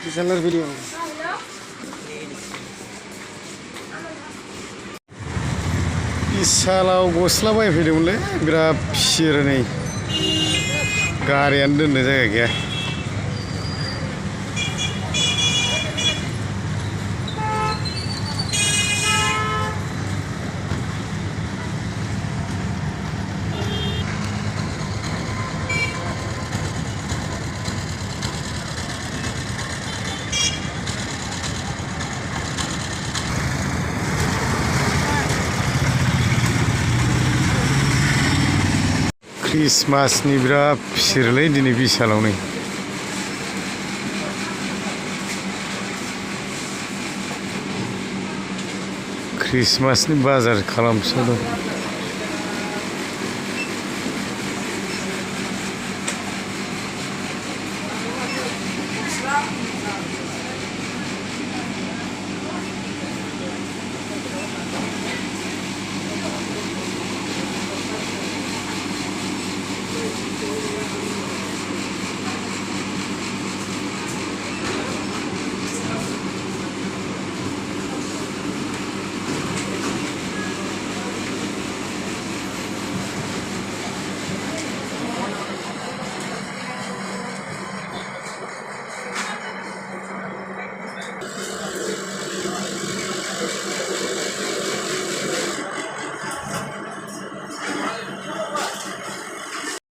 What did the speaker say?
बिशाल video बिशालाव गस्ला बायफैदोंमोनलै बिराद फिसियो नै गारियानो दोननो जायगा गैया क्रिसमासनि बिराद फिसिरोलै दिनै बिशालाव नै क्रिसमासनि बाजार खालामसोदों